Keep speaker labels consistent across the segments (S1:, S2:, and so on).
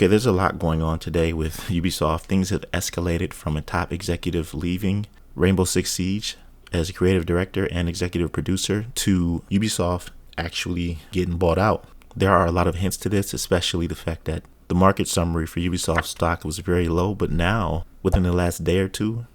S1: Okay, there's a lot going on today with Ubisoft. Things have escalated from a top executive leaving Rainbow Six Siege as a creative director and executive producer to Ubisoft actually getting bought out. There are a lot of hints to this, especially the fact that the market summary for Ubisoft stock was very low, but now within the last day or two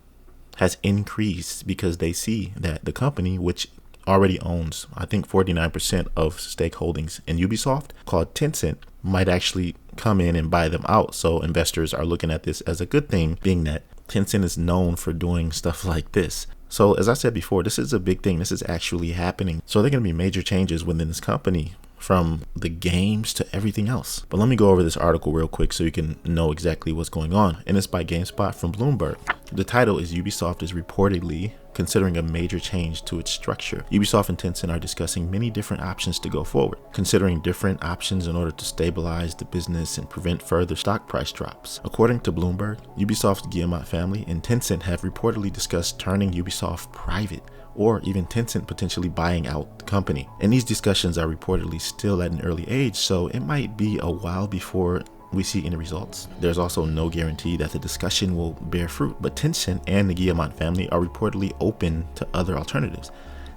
S1: has increased because they see that the company, which already owns, I think, 49% of stakeholdings in Ubisoft, called Tencent, might actually come in and buy them out. So investors are looking at this as a good thing, being that Tencent is known for doing stuff like this. So as I said before, this is a big thing. This is actually happening. So there are going to be major changes within this company, from the games to everything else. But let me go over this article real quick so you can know exactly what's going on. And it's by GameSpot from Bloomberg. The title is Ubisoft is reportedly considering a major change to its structure. Ubisoft and Tencent are discussing many different options to go forward, considering different options in order to stabilize the business and prevent further stock price drops. According to Bloomberg, Ubisoft's 𝐜𝐴𝐚𝐽 family and Tencent have reportedly discussed turning Ubisoft private, or even Tencent potentially buying out the company. And these discussions are reportedly still at an early age, so it might be a while before we see any results. There's also no guarantee that the discussion will bear fruit, but Tencent and the 𝐜𝐴𝐚𝐽 family are reportedly open to other alternatives.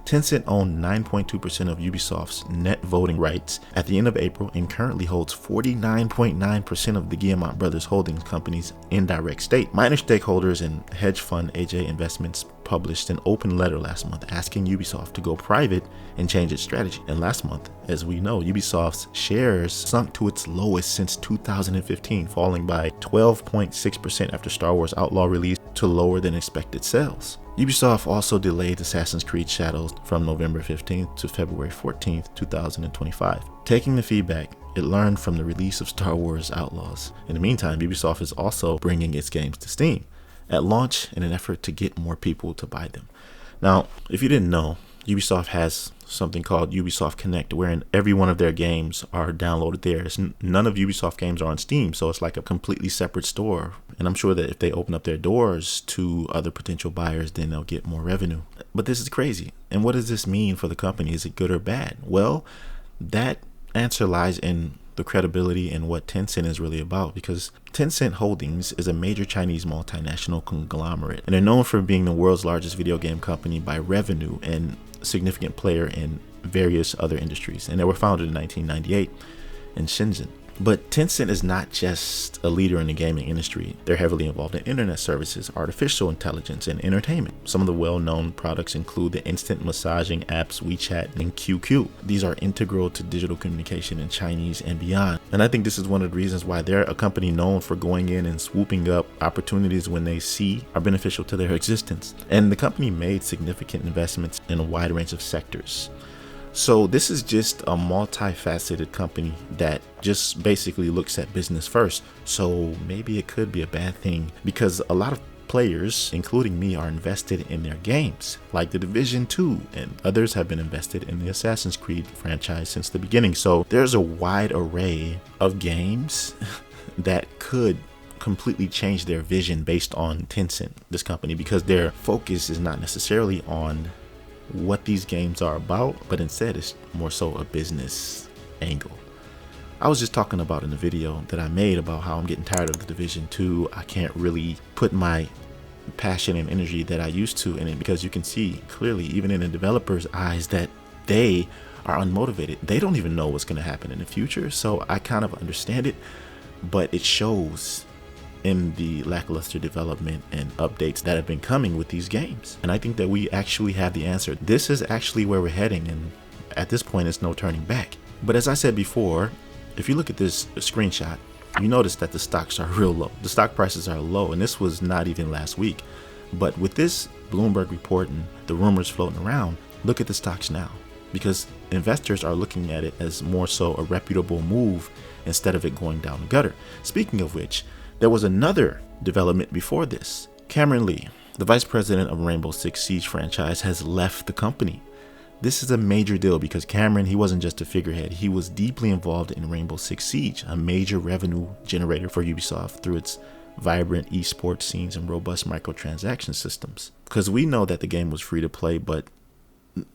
S1: Tencent owned 9.2% of Ubisoft's net voting rights at the end of April and currently holds 49.9% of the 𝐜𝐴𝐚𝐽 brothers holdings company's indirect stake. Minor stakeholders and hedge fund 𝐭𝐻 Investments published an open letter last month asking Ubisoft to go private and change its strategy. And last month, as we know, Ubisoft's shares sunk to its lowest since 2015, falling by 12.6% after Star Wars Outlaw released to lower than expected sales. Ubisoft also delayed Assassin's Creed Shadows from November 15th to February 14th, 2025. Taking the feedback it learned from the release of Star Wars Outlaws. In the meantime, Ubisoft is also bringing its games to Steam at launch in an effort to get more people to buy them. Now, if you didn't know, Ubisoft has something called Ubisoft Connect, wherein every one of their games are downloaded there. None of Ubisoft games are on Steam, so it's like a completely separate store. And I'm sure that if they open up their doors to other potential buyers, then they'll get more revenue. But this is crazy. And what does this mean for the company? Is it good or bad? Well, that answer lies in the credibility and what Tencent is really about, because Tencent Holdings is a major Chinese multinational conglomerate, and they're known for being the world's largest video game company by revenue and significant player in various other industries. And they were founded in 1998 in Shenzhen. But Tencent is not just a leader in the gaming industry. They're heavily involved in internet services, artificial intelligence, and entertainment. Some of the well-known products include the instant messaging apps WeChat and QQ. These are integral to digital communication in Chinese and beyond. And I think this is one of the reasons why they're a company known for going in and swooping up opportunities when they see are beneficial to their existence. And the company made significant investments in a wide range of sectors. So this is just a multifaceted company that just basically looks at business first. So maybe it could be a bad thing, because a lot of players, including me, are invested in their games, like The Division 2, and others have been invested in the Assassin's Creed franchise since the beginning. So there's a wide array of games that could completely change their vision based on Tencent, this company, because their focus is not necessarily on what these games are about, but instead it's more so a business angle. I was just talking about in the video that I made about how I'm getting tired of The Division 2. I can't really put my passion and energy that I used to in it, because you can see clearly, even in the developers' eyes, that they are unmotivated. They don't even know what's going to happen in the future. So I kind of understand it, but it shows in the lackluster development and updates that have been coming with these games. And I think that we actually have the answer. This is actually where we're heading, and at this point it's no turning back. But as I said before, if you look at this screenshot, you notice that the stocks are real low. The stock prices are low, and this was not even last week. But with this Bloomberg report and the rumors floating around, look at the stocks now, because investors are looking at it as more so a reputable move instead of it going down the gutter. Speaking of which, there was another development before this. Cameron Lee, the vice president of Rainbow Six Siege franchise, has left the company. This is a major deal because Cameron, he wasn't just a figurehead. He was deeply involved in Rainbow Six Siege, a major revenue generator for Ubisoft through its vibrant esports scenes and robust microtransaction systems. Because we know that the game was free to play, but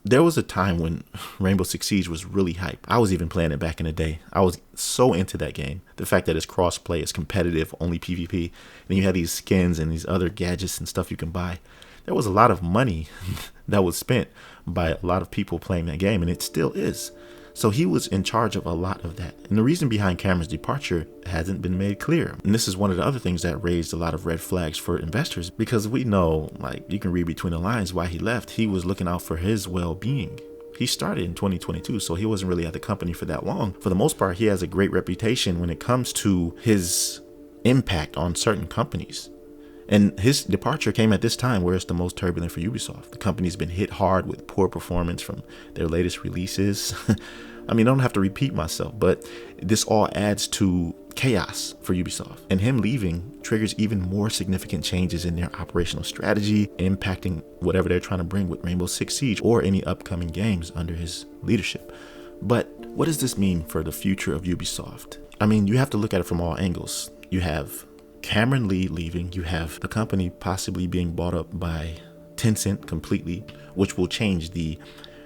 S1: there was a time when Rainbow Six Siege was really hype. I was even playing it back in the day. I was so into that game. The fact that it's cross-play, it's competitive, only PvP, and you have these skins and these other gadgets and stuff you can buy. There was a lot of money that was spent by a lot of people playing that game, and it still is. So he was in charge of a lot of that. And the reason behind Cameron's departure hasn't been made clear. And this is one of the other things that raised a lot of red flags for investors, because we know, like, you can read between the lines why he left. He was looking out for his well-being. He started in 2022, so he wasn't really at the company for that long. For the most part, he has a great reputation when it comes to his impact on certain companies. And his departure came at this time where it's the most turbulent for Ubisoft. The company's been hit hard with poor performance from their latest releases. I mean, I don't have to repeat myself, but this all adds to chaos for Ubisoft. And him leaving triggers even more significant changes in their operational strategy, impacting whatever they're trying to bring with Rainbow Six Siege or any upcoming games under his leadership. But what does this mean for the future of Ubisoft? I mean, you have to look at it from all angles. You have Cameron Lee leaving, you have the company possibly being bought up by Tencent completely, which will change the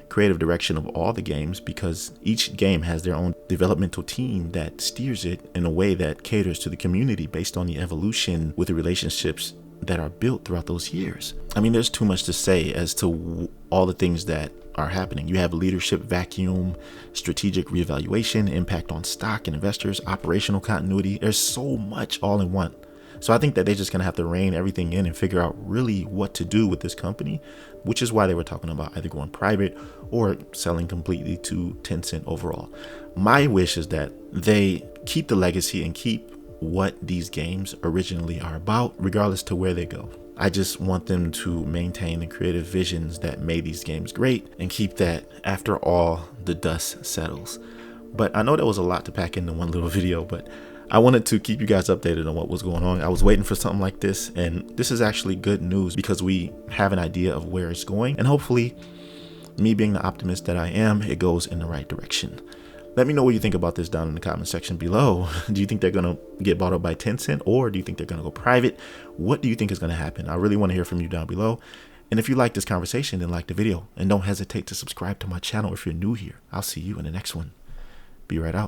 S1: creative direction of all the games, because each game has their own developmental team that steers it in a way that caters to the community based on the evolution with the relationships that are built throughout those years. I mean, there's too much to say as to all the things that are happening. You have leadership vacuum, strategic reevaluation, impact on stock and investors, operational continuity. There's so much all in one. So I think that they're just going to have to rein everything in and figure out really what to do with this company, which is why they were talking about either going private or selling completely to Tencent overall. My wish is that they keep the legacy and keep what these games originally are about, regardless to where they go. I just want them to maintain the creative visions that made these games great and keep that after all the dust settles. But I know that was a lot to pack into one little video, but I wanted to keep you guys updated on what was going on. I was waiting for something like this, and this is actually good news because we have an idea of where it's going, and hopefully, me being the optimist that I am, it goes in the right direction. Let me know what you think about this down in the comment section below. Do you think they're going to get bought up by Tencent, or do you think they're going to go private? What do you think is going to happen? I really want to hear from you down below. And if you like this conversation, then like the video, and don't hesitate to subscribe to my channel if you're new here. I'll see you in the next one. Be right out.